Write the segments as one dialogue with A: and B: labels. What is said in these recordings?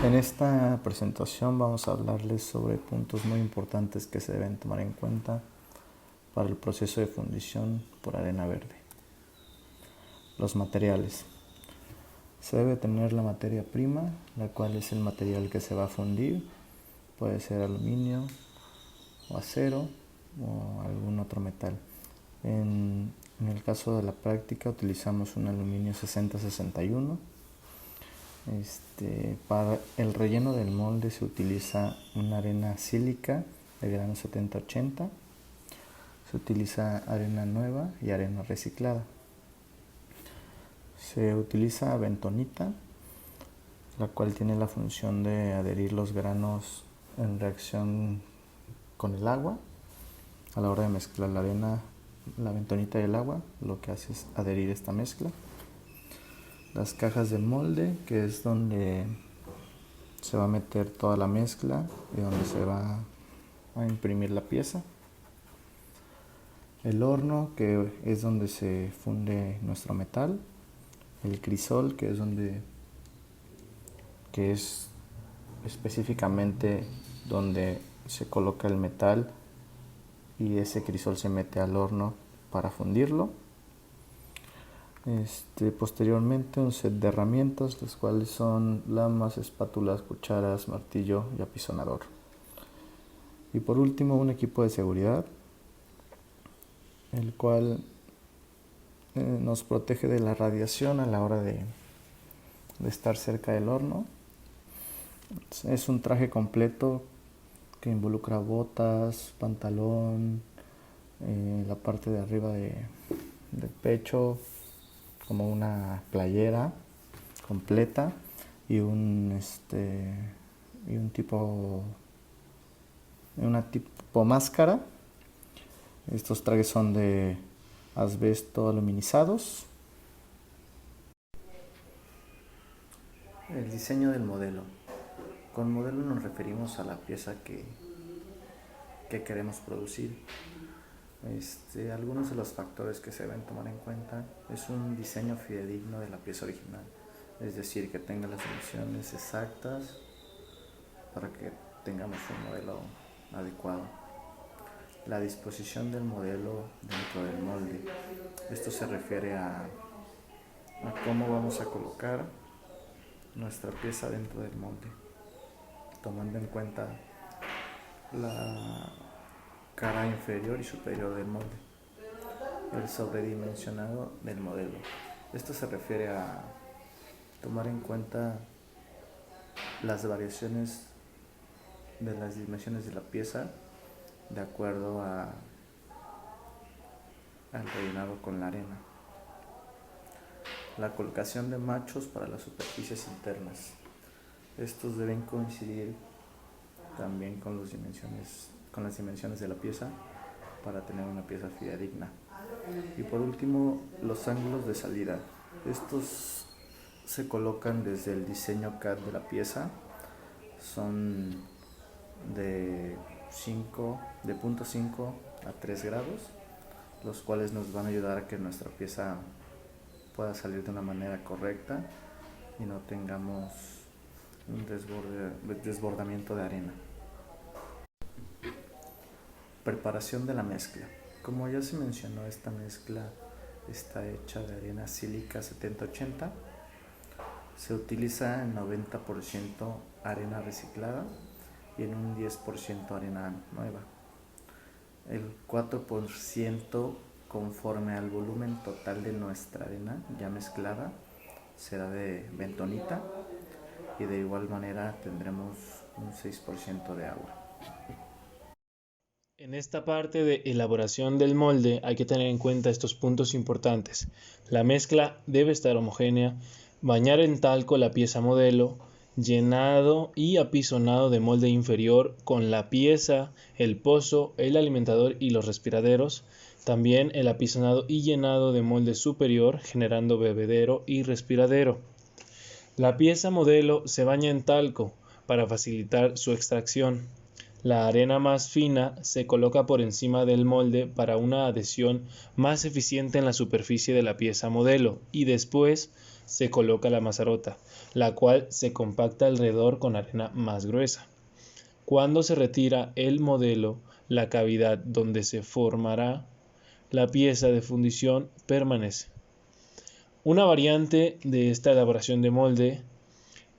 A: En esta presentación vamos a hablarles sobre puntos muy importantes que se deben tomar en cuenta para el proceso de fundición por arena verde. Los materiales. Se debe tener la materia prima, la cual es el material que se va a fundir. Puede ser aluminio o acero o algún otro metal. En el caso de la práctica utilizamos un aluminio 6061. Para el relleno del molde se utiliza una arena sílica de grano 70-80. Se utiliza arena nueva y arena reciclada. Se utiliza bentonita, la cual tiene la función de adherir los granos en reacción con el agua. A la hora de mezclar la arena, la bentonita y el agua, lo que hace es adherir esta mezcla. Las cajas de molde, que es donde se va a meter toda la mezcla y donde se va a imprimir la pieza. El horno, que es donde se funde nuestro metal. El crisol, que es específicamente donde se coloca el metal y ese crisol se mete al horno para fundirlo. Posteriormente un set de herramientas, las cuales son lamas, espátulas, cucharas, martillo y apisonador. Y por último un equipo de seguridad, el cual nos protege de la radiación a la hora de estar cerca del horno. Es un traje completo que involucra botas, pantalón, la parte de arriba del pecho, como una playera completa y una tipo máscara. Estos trajes son de asbesto aluminizados. El diseño del modelo. Con modelo nos referimos a la pieza que queremos producir. Algunos de los factores que se deben tomar en cuenta es un diseño fidedigno de la pieza original, es decir, que tenga las dimensiones exactas para que tengamos un modelo adecuado. La disposición del modelo dentro del molde. Esto se refiere a cómo vamos a colocar nuestra pieza dentro del molde, tomando en cuenta la cara inferior y superior del molde. El sobredimensionado del modelo. Esto se refiere a tomar en cuenta las variaciones de las dimensiones de la pieza de acuerdo al rellenado con la arena. La colocación de machos para las superficies internas. Estos deben coincidir también con las dimensiones de la pieza para tener una pieza fidedigna. Y por último, los ángulos de salida. Estos se colocan desde el diseño CAD de la pieza. Son de 0.5 a 3 grados, los cuales nos van a ayudar a que nuestra pieza pueda salir de una manera correcta y no tengamos un desbordamiento de arena. Preparación de la mezcla. Como ya se mencionó, esta mezcla está hecha de arena sílica 70-80. Se utiliza en 90% arena reciclada y en un 10% arena nueva. El 4% conforme al volumen total de nuestra arena ya mezclada será de bentonita y de igual manera tendremos un 6% de agua.
B: En esta parte de elaboración del molde hay que tener en cuenta estos puntos importantes. La mezcla debe estar homogénea, bañar en talco la pieza modelo, llenado y apisonado de molde inferior con la pieza, el pozo, el alimentador y los respiraderos. También el apisonado y llenado de molde superior generando bebedero y respiradero. La pieza modelo se baña en talco para facilitar su extracción. La arena más fina se coloca por encima del molde para una adhesión más eficiente en la superficie de la pieza modelo y después se coloca la mazarota, la cual se compacta alrededor con arena más gruesa. Cuando se retira el modelo, la cavidad donde se formará la pieza de fundición permanece. Una variante de esta elaboración de molde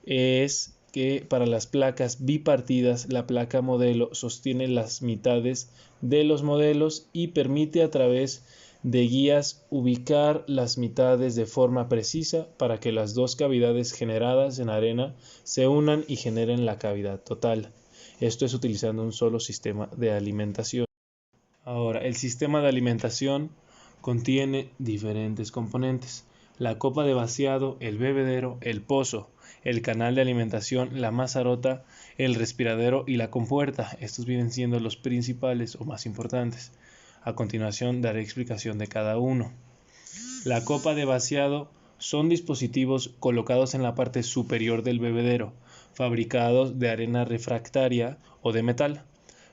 B: es que para las placas bipartidas la placa modelo sostiene las mitades de los modelos y permite a través de guías ubicar las mitades de forma precisa para que las dos cavidades generadas en arena se unan y generen la cavidad total. Esto es utilizando un solo sistema de alimentación. Ahora, el sistema de alimentación contiene diferentes componentes: la copa de vaciado, el bebedero, el pozo, el canal de alimentación, la mazarota, el respiradero y la compuerta. Estos vienen siendo los principales o más importantes. A continuación daré explicación de cada uno. La copa de vaciado son dispositivos colocados en la parte superior del bebedero, fabricados de arena refractaria o de metal.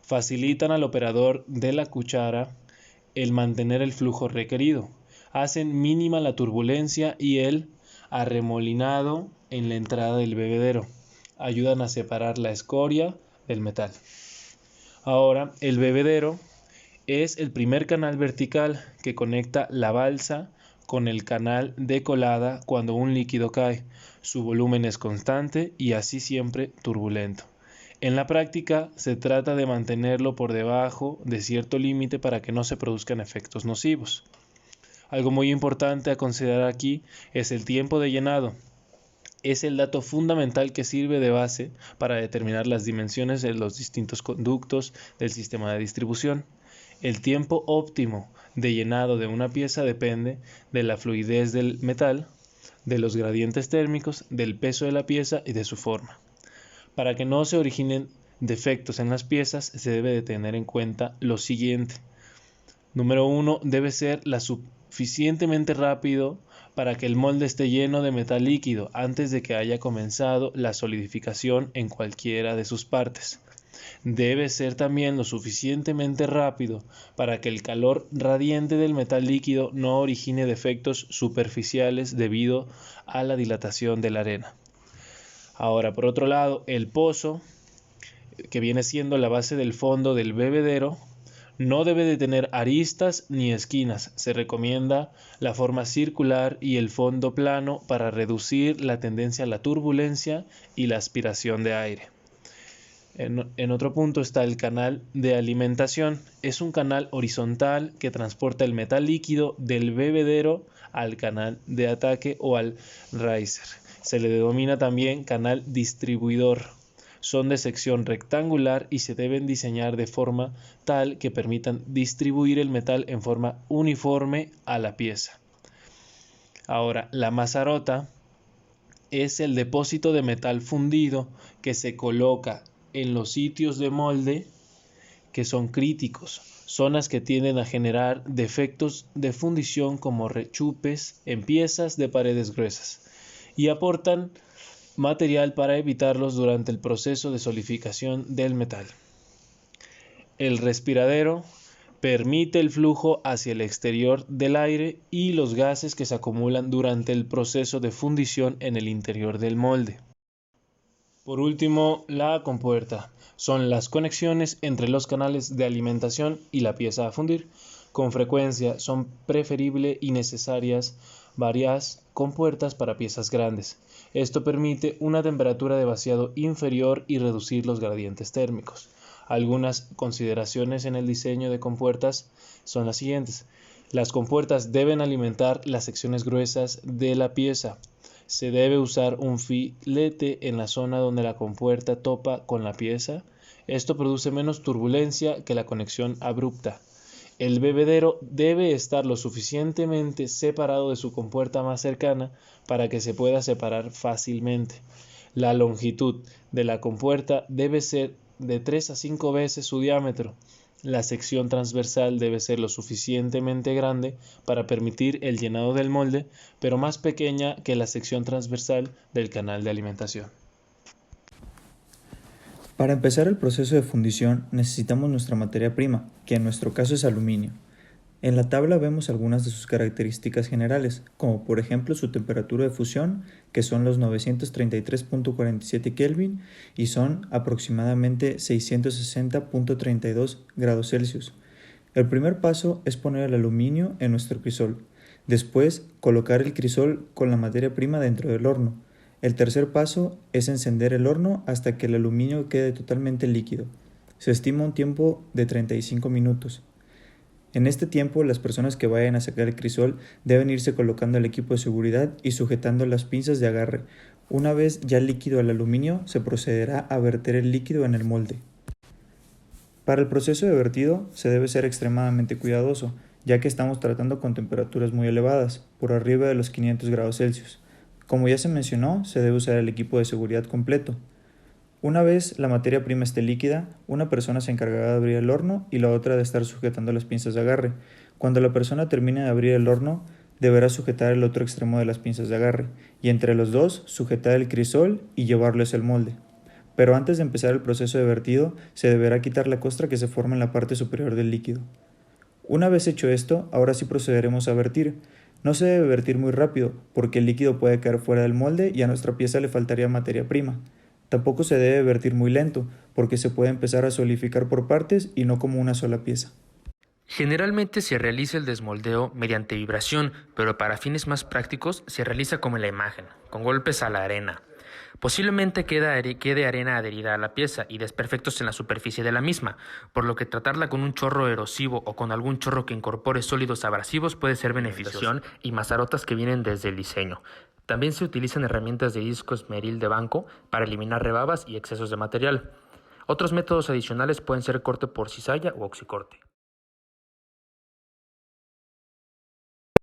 B: Facilitan al operador de la cuchara el mantener el flujo requerido. Hacen mínima la turbulencia y el arremolinado en la entrada del bebedero. Ayudan a separar la escoria del metal. Ahora, el bebedero es el primer canal vertical que conecta la balsa con el canal de colada cuando un líquido cae. Su volumen es constante y así siempre turbulento. En la práctica se trata de mantenerlo por debajo de cierto límite para que no se produzcan efectos nocivos. Algo muy importante a considerar aquí es el tiempo de llenado. Es el dato fundamental que sirve de base para determinar las dimensiones de los distintos conductos del sistema de distribución. El tiempo óptimo de llenado de una pieza depende de la fluidez del metal, de los gradientes térmicos, del peso de la pieza y de su forma. Para que no se originen defectos en las piezas, se debe de tener en cuenta lo siguiente. Número 1. Debe ser suficientemente rápido para que el molde esté lleno de metal líquido antes de que haya comenzado la solidificación en cualquiera de sus partes. Debe ser también lo suficientemente rápido para que el calor radiante del metal líquido no origine defectos superficiales debido a la dilatación de la arena. Ahora, por otro lado, el pozo, que viene siendo la base del fondo del bebedero, no debe de tener aristas ni esquinas. Se recomienda la forma circular y el fondo plano para reducir la tendencia a la turbulencia y la aspiración de aire. En otro punto está el canal de alimentación. Es un canal horizontal que transporta el metal líquido del bebedero al canal de ataque o al riser. Se le denomina también canal distribuidor. Son de sección rectangular y se deben diseñar de forma tal que permitan distribuir el metal en forma uniforme a la pieza. Ahora, la mazarota es el depósito de metal fundido que se coloca en los sitios de molde que son críticos, zonas que tienden a generar defectos de fundición como rechupes en piezas de paredes gruesas y aportan material para evitarlos durante el proceso de solidificación del metal. El respiradero permite el flujo hacia el exterior del aire y los gases que se acumulan durante el proceso de fundición en el interior del molde. Por último, la compuerta. Son las conexiones entre los canales de alimentación y la pieza a fundir. Con frecuencia son preferibles y necesarias varias compuertas para piezas grandes. Esto permite una temperatura de vaciado inferior y reducir los gradientes térmicos. Algunas consideraciones en el diseño de compuertas son las siguientes. Las compuertas deben alimentar las secciones gruesas de la pieza. Se debe usar un filete en la zona donde la compuerta topa con la pieza. Esto produce menos turbulencia que la conexión abrupta. El bebedero debe estar lo suficientemente separado de su compuerta más cercana para que se pueda separar fácilmente. La longitud de la compuerta debe ser de 3 a 5 veces su diámetro. La sección transversal debe ser lo suficientemente grande para permitir el llenado del molde, pero más pequeña que la sección transversal del canal de alimentación.
C: Para empezar el proceso de fundición necesitamos nuestra materia prima, que en nuestro caso es aluminio. En la tabla vemos algunas de sus características generales, como por ejemplo su temperatura de fusión, que son los 933.47 Kelvin y son aproximadamente 660.32 grados Celsius. El primer paso es poner el aluminio en nuestro crisol. Después, colocar el crisol con la materia prima dentro del horno. El tercer paso es encender el horno hasta que el aluminio quede totalmente líquido. Se estima un tiempo de 35 minutos. En este tiempo, las personas que vayan a sacar el crisol deben irse colocando el equipo de seguridad y sujetando las pinzas de agarre. Una vez ya líquido el aluminio, se procederá a verter el líquido en el molde. Para el proceso de vertido se debe ser extremadamente cuidadoso, ya que estamos tratando con temperaturas muy elevadas, por arriba de los 500 grados Celsius. Como ya se mencionó, se debe usar el equipo de seguridad completo. Una vez la materia prima esté líquida, una persona se encargará de abrir el horno y la otra de estar sujetando las pinzas de agarre. Cuando la persona termine de abrir el horno, deberá sujetar el otro extremo de las pinzas de agarre, y entre los dos sujetar el crisol y llevarlo hacia el molde. Pero antes de empezar el proceso de vertido, se deberá quitar la costra que se forma en la parte superior del líquido. Una vez hecho esto, ahora sí procederemos a vertir. No se debe vertir muy rápido, porque el líquido puede caer fuera del molde y a nuestra pieza le faltaría materia prima. Tampoco se debe vertir muy lento, porque se puede empezar a solidificar por partes y no como una sola pieza.
D: Generalmente se realiza el desmoldeo mediante vibración, pero para fines más prácticos se realiza como en la imagen, con golpes a la arena. Posiblemente quede arena adherida a la pieza y desperfectos en la superficie de la misma, por lo que tratarla con un chorro erosivo o con algún chorro que incorpore sólidos abrasivos puede ser beneficioso, y mazarotas que vienen desde el diseño. También se utilizan herramientas de disco esmeril de banco para eliminar rebabas y excesos de material. Otros métodos adicionales pueden ser corte por cizalla o oxicorte.